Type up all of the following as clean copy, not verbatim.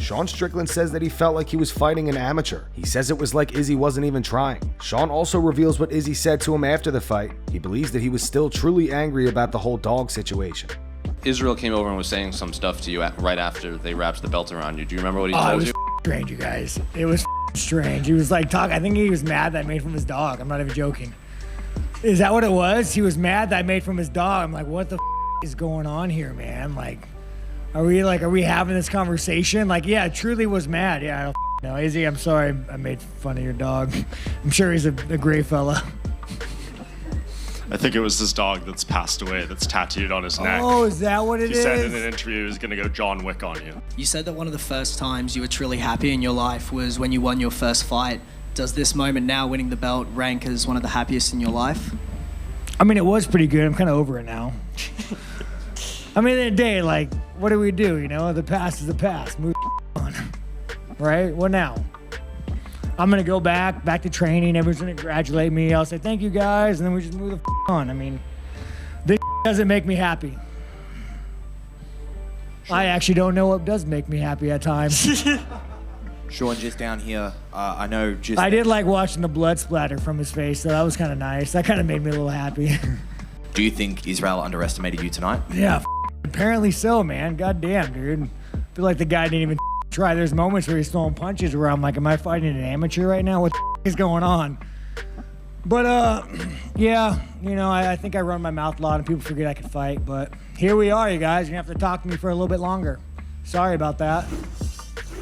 Sean Strickland says that he felt like he was fighting an amateur. He says it was like Izzy wasn't even trying. Sean also reveals what Izzy said to him after the fight. He believes that he was still truly angry about the whole dog situation. Israel came over and was saying some stuff to you right after they wrapped the belt around you. Do you remember what he told you? It was strange, you guys. It was strange. He was like talking. I think he was mad that I made from his dog. I'm not even joking. Is that what it was? He was mad that I made from his dog. I'm like, what the is going on here, man? Like, are we having this conversation? Like, yeah, truly was mad. Yeah, I don't know. Izzy, I'm sorry I made fun of your dog. I'm sure he's a great fella. I think it was his dog that's passed away, that's tattooed on his neck. Oh, is that what it is? He said in an interview he was going to go John Wick on you. You said that one of the first times you were truly happy in your life was when you won your first fight. Does this moment now, winning the belt, rank as one of the happiest in your life? I mean, it was pretty good. I'm kind of over it now. I mean, at the day, like, what do we do? You know, the past is the past. Move on. Right? What now? I'm going to go back to training. Everyone's going to congratulate me. I'll say, thank you, guys. And then we just move the on. I mean, this doesn't make me happy. Sure. I actually don't know what does make me happy at times. Sean, just down here, I know just... I did like watching the blood splatter from his face, so that was kind of nice. That kind of made me a little happy. Do you think Israel underestimated you tonight? Yeah, apparently so, man. Goddamn, dude. I feel like the guy didn't even try. There's moments where he's throwing punches where I'm like, am I fighting an amateur right now? What the is going on? But, yeah, you know, I think I run my mouth a lot and people forget I can fight. But here we are, you guys. You're going to have to talk to me for a little bit longer. Sorry about that.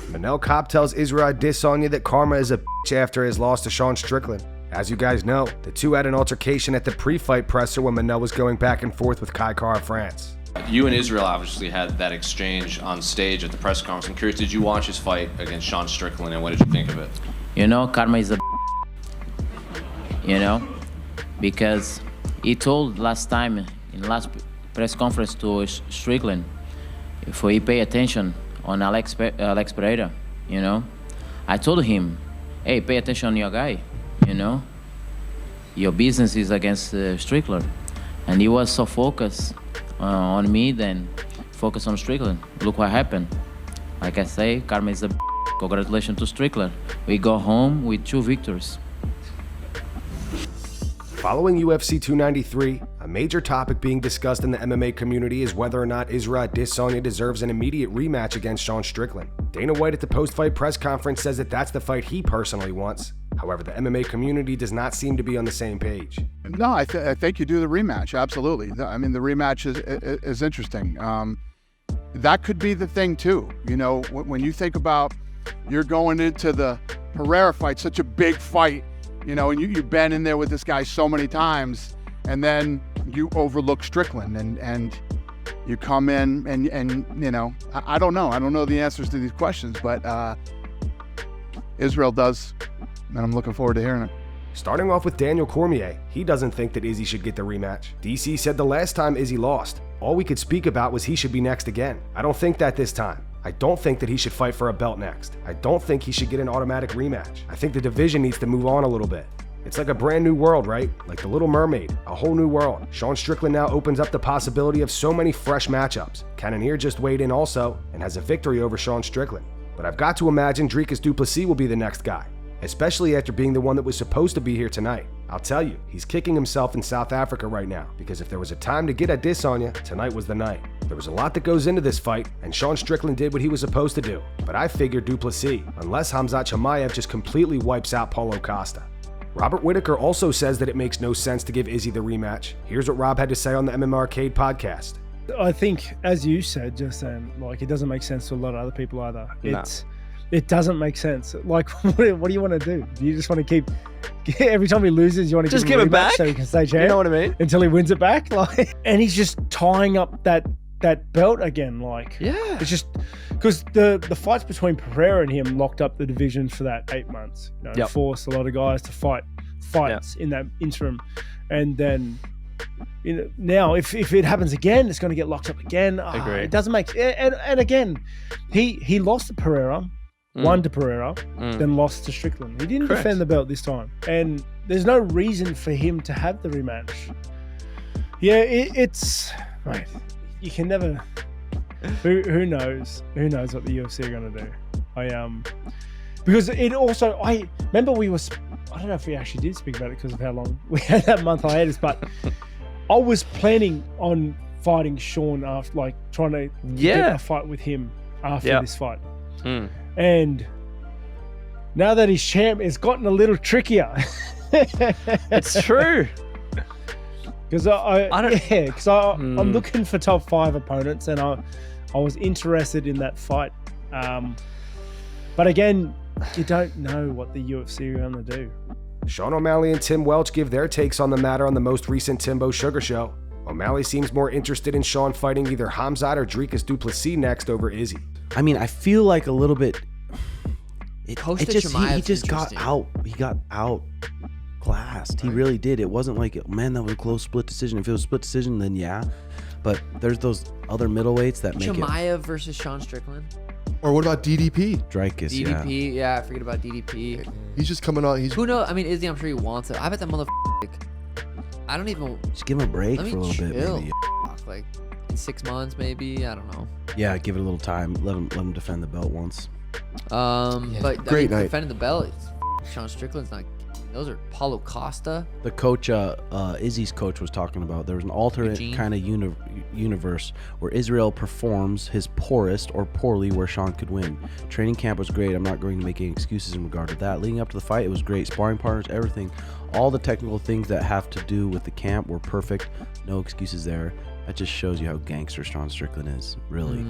Manel Kape tells Israel Adesanya that karma is a bitch after his loss to Sean Strickland. As you guys know, the two had an altercation at the pre-fight presser when Manel was going back and forth with Kai Kara-France. You and Israel obviously had that exchange on stage at the press conference. I'm curious, did you watch his fight against Sean Strickland, and what did you think of it? You know, karma is a you know, because he told last time in last press conference to Strickland, if he pay attention on Alex Pereira, you know. I told him, hey, pay attention on your guy, you know. Your business is against Strickland. And he was so focused on me than focused on Strickland. Look what happened. Like I say, karma is a congratulations to Strickland. We go home with 2 victories. Following UFC 293, a major topic being discussed in the MMA community is whether or not Israel Adesanya deserves an immediate rematch against Sean Strickland. Dana White at the post-fight press conference says that that's the fight he personally wants. However, the MMA community does not seem to be on the same page. No, I think you do the rematch, absolutely. I mean, the rematch is interesting. That could be the thing too. You know, when you think about you're going into the Pereira fight, such a big fight, you know, and you've been in there with this guy so many times, and then you overlook Strickland and you come in and you know, I don't know the answers to these questions, but Israel does, and I'm looking forward to hearing it. Starting off with Daniel Cormier, he doesn't think that Izzy should get the rematch. DC said the last time Izzy lost, all we could speak about was he should be next again. I don't think that this time. I don't think that he should fight for a belt next. I don't think he should get an automatic rematch. I think the division needs to move on a little bit. It's like a brand new world, right? Like The Little Mermaid, a whole new world. Sean Strickland now opens up the possibility of so many fresh matchups. Cannonier just weighed in also and has a victory over Sean Strickland. But I've got to imagine Dricus du Plessis will be the next guy, especially after being the one that was supposed to be here tonight. I'll tell you, he's kicking himself in South Africa right now, because if there was a time to get at Adesanya, tonight was the night. There was a lot that goes into this fight, and Sean Strickland did what he was supposed to do. But I figured du Plessis, unless Khamzat Chimaev just completely wipes out Paulo Costa. Robert Whitaker also says that it makes no sense to give Izzy the rematch. Here's what Rob had to say on the MMA Arcade podcast. I think, as you said, just like, it doesn't make sense to a lot of other people either. No. It doesn't make sense. Like, what do you want to do? Do you just want to keep every time he loses, you want to just give him it back so he can stay champ? You know what I mean? Until he wins it back, like, and he's just tying up that belt again. Like, yeah, it's just because the fights between Pereira and him locked up the divisions for that 8 months. You know, forced a lot of guys to fight fights in that interim, and then, you know, now if it happens again, it's going to get locked up again. It doesn't make and again, he lost to Pereira. Won to Pereira, then lost to Strickland. He didn't defend the belt this time. And there's no reason for him to have the rematch. Yeah, it's... Right. You can never... Who knows? Who knows what the UFC are going to do? Because it also, I remember I don't know if we actually did speak about it because of how long we had that month hiatus, but I was planning on fighting Sean after, like, trying to get a fight with him after this fight. And now that he's champ, it's gotten a little trickier. It's true. Because I'm looking for top 5 opponents, and I was interested in that fight. But again, you don't know what the UFC are going to do. Sean O'Malley and Tim Welch give their takes on the matter on the most recent Timbo Sugar Show. O'Malley seems more interested in Sean fighting either Khamzat or Dricus Du Plessis next over Izzy. I mean, I feel like a little bit. He just got out. He got outclassed. He really did. It wasn't like, man, that was a close split decision. If it was a split decision, then yeah. But there's those other middleweights that make Chimaev versus Sean Strickland. Or what about DDP? Dricus, DDP, yeah, I forget about DDP. He's just coming on. Who knows? I mean, Izzy, I'm sure he wants it. I bet that motherfucker. I don't even. Just give him a break for a little bit, maybe. Like in 6 months, maybe. I don't know. Yeah, give it a little time. Let him defend the belt once. But great night. Defending the belt, Sean Strickland's not. Those are Paulo Costa. The coach, Izzy's coach, was talking about there was an alternate kind of universe where Israel performs his poorest or poorly where Sean could win. Training camp was great. I'm not going to make any excuses in regard to that. Leading up to the fight, it was great. Sparring partners, everything. All the technical things that have to do with the camp were perfect. No excuses there. That just shows you how gangster Sean Strickland is, really.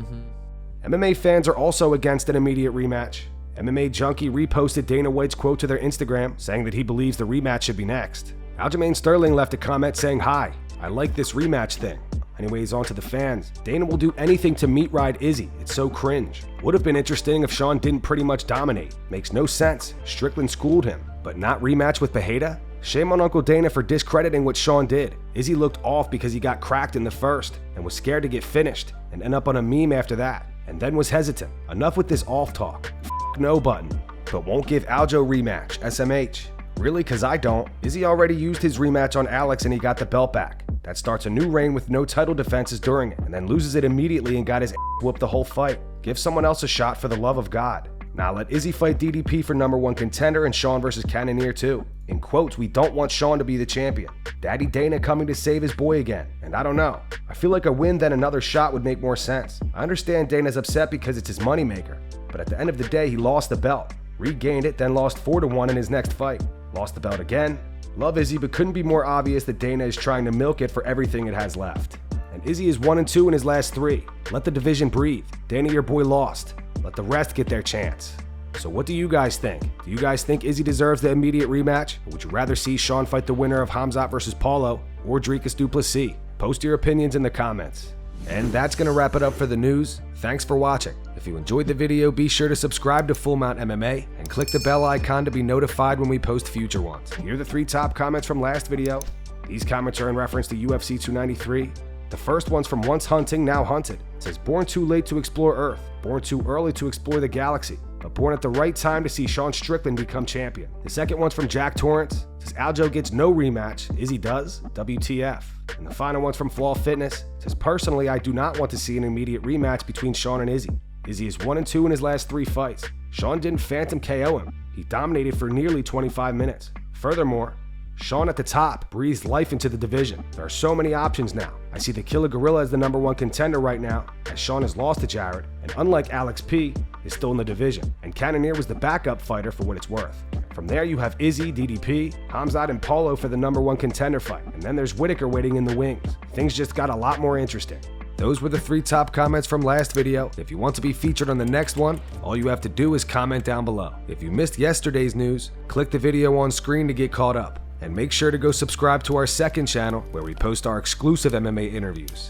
MMA fans are also against an immediate rematch. MMA Junkie reposted Dana White's quote to their Instagram, saying that he believes the rematch should be next. Aljamain Sterling left a comment saying, "Hi, I like this rematch thing." Anyways, on to the fans. Dana will do anything to meat ride Izzy. It's so cringe. Would have been interesting if Sean didn't pretty much dominate. Makes no sense. Strickland schooled him. But not rematch with Pereira? Shame on Uncle Dana for discrediting what Sean did. Izzy looked off because he got cracked in the first and was scared to get finished and end up on a meme after that. And then was hesitant. Enough with this off talk. No button. But won't give Aljo rematch. SMH. Really? Cause I don't. Izzy already used his rematch on Alex and he got the belt back. That starts a new reign with no title defenses during it, and then loses it immediately and got his whooped the whole fight. Give someone else a shot for the love of God. Now let Izzy fight DDP for #1 contender and Sean versus Cannonier too. In quotes, we don't want Sean to be the champion. Daddy Dana coming to save his boy again, and I don't know. I feel like a win then another shot would make more sense. I understand Dana's upset because it's his moneymaker, but at the end of the day, he lost the belt. Regained it, then lost 4-1 in his next fight. Lost the belt again. Love Izzy, but couldn't be more obvious that Dana is trying to milk it for everything it has left. And Izzy is 1-2 in his last 3. Let the division breathe. Dana, your boy, lost. Let the rest get their chance. So what do you guys think? Do you guys think Izzy deserves the immediate rematch? Or would you rather see Sean fight the winner of Khamzat versus Paulo or Dricus Du Plessis? Post your opinions in the comments. And that's going to wrap it up for the news. Thanks for watching. If you enjoyed the video, be sure to subscribe to Full Mount MMA and click the bell icon to be notified when we post future ones. Here are the 3 top comments from last video. These comments are in reference to UFC 293. The first one's from Once Hunting, Now Hunted. It says, born too late to explore Earth, born too early to explore the galaxy, but born at the right time to see Sean Strickland become champion. The second one's from Jack Torrance. It says, Aljo gets no rematch. Izzy does? WTF. And the final one's from Flaw Fitness. It says, personally, I do not want to see an immediate rematch between Sean and Izzy. Izzy is 1-2 in his last 3 fights. Sean didn't phantom KO him. He dominated for nearly 25 minutes. Furthermore, Sean at the top breathes life into the division. There are so many options now. I see the Killer Gorilla as the #1 contender right now, as Sean has lost to Jared, and unlike Alex P, is still in the division. And Cannonier was the backup fighter for what it's worth. From there you have Izzy, DDP, Khamzat, and Paulo for the #1 contender fight. And then there's Whitaker waiting in the wings. Things just got a lot more interesting. Those were the 3 top comments from last video. If you want to be featured on the next one, all you have to do is comment down below. If you missed yesterday's news, click the video on screen to get caught up. And make sure to go subscribe to our second channel where we post our exclusive MMA interviews.